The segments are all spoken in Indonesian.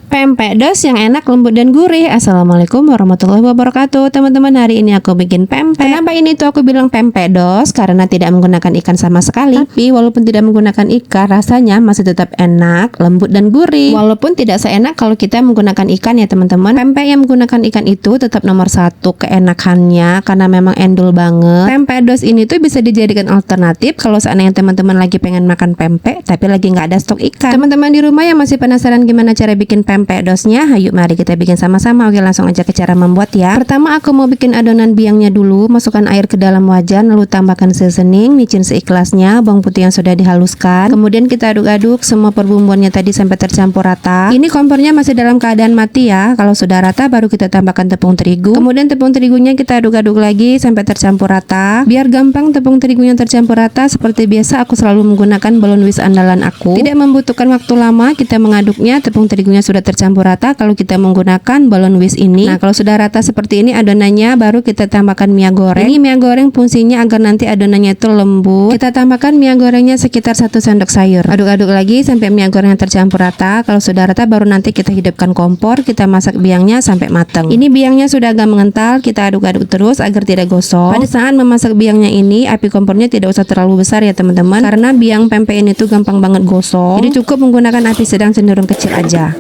Pempek dos yang enak, lembut dan gurih. Assalamualaikum warahmatullahi wabarakatuh. Teman-teman, hari ini aku bikin pempek. Kenapa ini tuh aku bilang pempek dos? Karena tidak menggunakan ikan sama sekali. Tapi walaupun tidak menggunakan ikan, rasanya masih tetap enak, lembut dan gurih. Walaupun tidak seenak kalau kita menggunakan ikan ya teman-teman. Pempek yang menggunakan ikan itu tetap nomor satu keenakannya karena memang endul banget. Pempek dos ini tuh bisa dijadikan alternatif kalau seandainya teman-teman lagi pengen makan pempek tapi lagi nggak ada stok ikan. Teman-teman di rumah yang masih penasaran gimana cara bikin pempek dosnya, ayo mari kita bikin sama-sama. Oke, langsung aja ke cara membuat ya. Pertama aku mau bikin adonan biangnya dulu. Masukkan air ke dalam wajan, lalu tambahkan seasoning, micin seikhlasnya, bawang putih yang sudah dihaluskan. Kemudian kita aduk-aduk semua perbumbuannya tadi sampai tercampur rata. Ini kompornya masih dalam keadaan mati ya. Kalau sudah rata baru kita tambahkan tepung terigu. Kemudian tepung terigunya kita aduk-aduk lagi sampai tercampur rata. Biar gampang tepung terigunya tercampur rata, seperti biasa aku selalu menggunakan balon whisk andalan aku. Tidak membutuhkan waktu lama kita mengaduknya. Tepung terigunya sudah tercampur rata kalau kita menggunakan balon whisk ini. Nah, kalau sudah rata seperti ini adonannya, baru kita tambahkan minyak goreng. Ini minyak goreng fungsinya agar nanti adonannya itu lembut. Kita tambahkan minyak gorengnya sekitar 1 sendok sayur. Aduk-aduk lagi sampai minyak gorengnya tercampur rata. Kalau sudah rata baru nanti kita hidupkan kompor, kita masak biangnya sampai matang. Ini biangnya sudah agak mengental, kita aduk-aduk terus agar tidak gosong. Pada saat memasak biangnya ini, api kompornya tidak usah terlalu besar ya teman-teman, karena biang pempek ini tuh gampang banget gosong. Jadi cukup menggunakan api sedang cenderung kecil aja.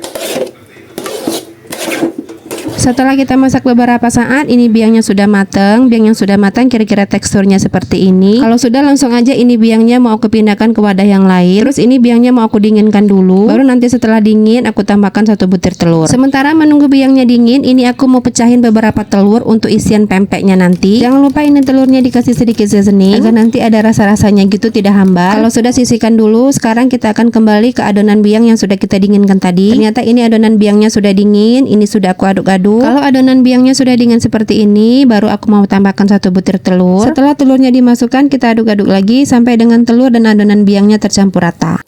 Setelah kita masak beberapa saat, ini biangnya sudah matang. Biang yang sudah matang kira-kira teksturnya seperti ini. Kalau sudah, langsung aja ini biangnya mau aku pindahkan ke wadah yang lain. Terus ini biangnya mau aku dinginkan dulu. Baru nanti setelah dingin aku tambahkan 1 butir telur. Sementara menunggu biangnya dingin, ini aku mau pecahin beberapa telur untuk isian pempeknya nanti. Jangan lupa ini telurnya dikasih sedikit seasoning agar nanti ada rasa-rasanya gitu, tidak hambar. Kalau sudah, sisihkan dulu. Sekarang kita akan kembali ke adonan biang yang sudah kita dinginkan tadi. Ternyata ini adonan biangnya sudah dingin. Ini sudah aku aduk-aduk. Kalau adonan biangnya sudah dingin seperti ini, baru aku mau tambahkan 1 butir telur. Setelah telurnya dimasukkan, kita aduk-aduk lagi sampai dengan telur dan adonan biangnya tercampur rata.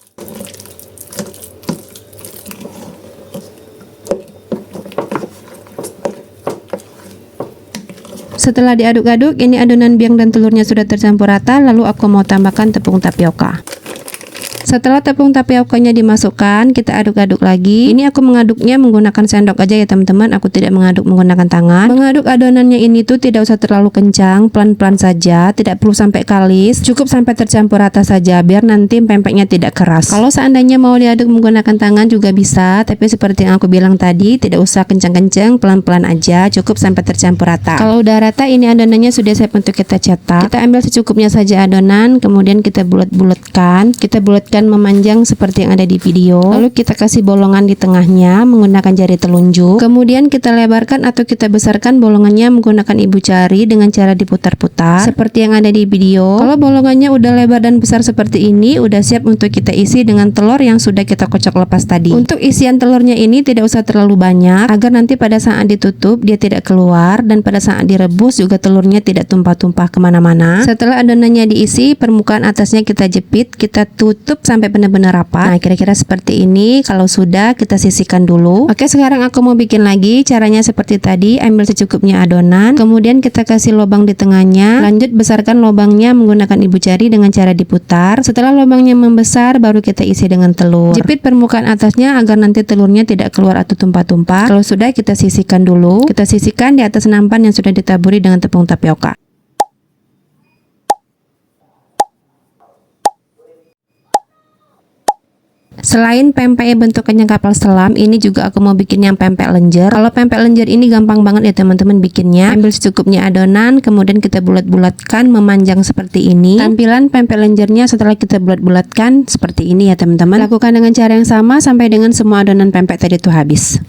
Setelah diaduk-aduk, ini adonan biang dan telurnya sudah tercampur rata, lalu aku mau tambahkan tepung tapioka. Setelah tepung tapiokanya dimasukkan, kita aduk-aduk lagi. Ini aku mengaduknya menggunakan sendok aja ya teman-teman. Aku tidak mengaduk menggunakan tangan. Mengaduk adonannya ini tuh tidak usah terlalu kencang, pelan-pelan saja. Tidak perlu sampai kalis, cukup sampai tercampur rata saja biar nanti pempeknya tidak keras. Kalau seandainya mau diaduk menggunakan tangan juga bisa, tapi seperti yang aku bilang tadi, tidak usah kencang-kencang, pelan-pelan aja, cukup sampai tercampur rata. Kalau udah rata, ini adonannya sudah siap untuk kita cetak. Kita ambil secukupnya saja adonan, kemudian kita bulat-bulatkan. Kita bulatkan memanjang seperti yang ada di video. Lalu kita kasih bolongan di tengahnya menggunakan jari telunjuk. Kemudian kita lebarkan atau kita besarkan bolongannya menggunakan ibu jari dengan cara diputar-putar seperti yang ada di video. Kalau bolongannya udah lebar dan besar seperti ini, udah siap untuk kita isi dengan telur yang sudah kita kocok lepas tadi. Untuk isian telurnya ini tidak usah terlalu banyak agar nanti pada saat ditutup dia tidak keluar, dan pada saat direbus juga telurnya tidak tumpah-tumpah kemana-mana. Setelah adonannya diisi, permukaan atasnya kita jepit, kita tutup sampai benar-benar rapat. Nah, kira-kira seperti ini. Kalau sudah, kita sisihkan dulu. Oke, sekarang aku mau bikin lagi. Caranya seperti tadi, ambil secukupnya adonan, kemudian kita kasih lubang di tengahnya. Lanjut besarkan lubangnya menggunakan ibu jari dengan cara diputar. Setelah lubangnya membesar, baru kita isi dengan telur. Jepit permukaan atasnya agar nanti telurnya tidak keluar atau tumpah-tumpah. Kalau sudah, kita sisihkan dulu. Kita sisihkan di atas nampan yang sudah ditaburi dengan tepung tapioka. Selain pempek bentukannya kapal selam, ini juga aku mau bikin yang pempek lenjer. Kalau pempek lenjer ini gampang banget ya teman-teman bikinnya. Ambil secukupnya adonan, kemudian kita bulat-bulatkan memanjang seperti ini. Tampilan pempek lenjernya setelah kita bulat-bulatkan seperti ini ya teman-teman. Lakukan dengan cara yang sama sampai dengan semua adonan pempek tadi itu habis.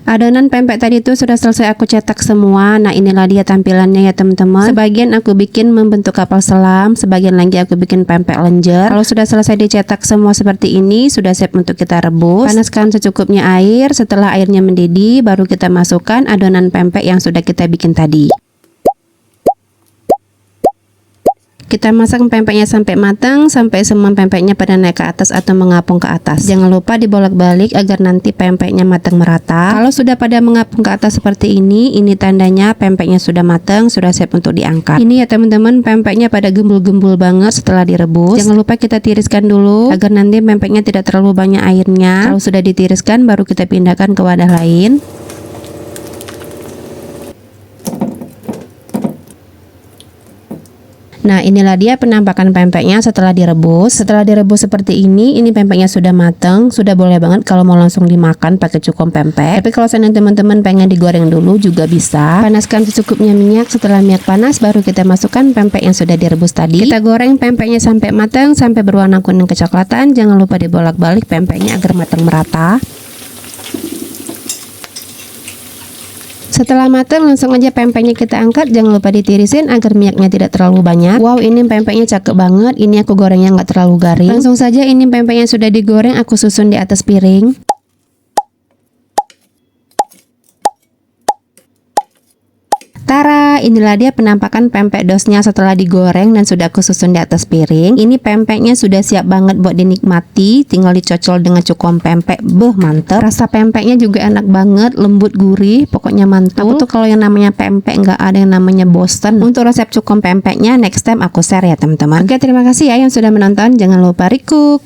Adonan pempek tadi itu sudah selesai aku cetak semua. Nah, inilah dia tampilannya ya teman-teman. Sebagian aku bikin membentuk kapal selam, sebagian lagi aku bikin pempek lenjer. Kalau sudah selesai dicetak semua seperti ini, sudah siap untuk kita rebus. Panaskan secukupnya air. Setelah airnya mendidih, baru kita masukkan adonan pempek yang sudah kita bikin tadi. Kita masak pempeknya sampai matang, sampai semua pempeknya pada naik ke atas atau mengapung ke atas. Jangan lupa dibolak-balik agar nanti pempeknya matang merata. Kalau sudah pada mengapung ke atas seperti ini tandanya pempeknya sudah matang, sudah siap untuk diangkat. Ini ya teman-teman, pempeknya pada gembul-gembul banget setelah direbus. Jangan lupa kita tiriskan dulu agar nanti pempeknya tidak terlalu banyak airnya. Kalau sudah ditiriskan, baru kita pindahkan ke wadah lain. Nah, inilah dia penampakan pempeknya setelah direbus. Setelah direbus seperti ini pempeknya sudah matang, sudah boleh banget kalau mau langsung dimakan pakai cukom pempek. Tapi kalau seandainya teman-teman pengen digoreng dulu juga bisa. Panaskan secukupnya minyak. Setelah minyak panas, baru kita masukkan pempek yang sudah direbus tadi. Kita goreng pempeknya sampai matang, sampai berwarna kuning kecoklatan. Jangan lupa dibolak-balik pempeknya agar matang merata. Setelah matang, langsung aja pempeknya kita angkat. Jangan lupa ditirisin agar minyaknya tidak terlalu banyak. Wow, ini pempeknya cakep banget. Ini aku gorengnya nggak terlalu garing. Langsung saja ini pempeknya sudah digoreng, aku susun di atas piring. Tara, inilah dia penampakan pempek dosnya setelah digoreng dan sudah aku susun di atas piring. Ini pempeknya sudah siap banget buat dinikmati, tinggal dicocol dengan cukom pempek. Beuh, mantep. Rasa pempeknya juga enak banget, lembut gurih, pokoknya mantul. Aku tuh kalau yang namanya pempek nggak ada yang namanya bosen. Untuk resep cukom pempeknya next time aku share ya teman-teman. Oke, terima kasih ya yang sudah menonton. Jangan lupa recook.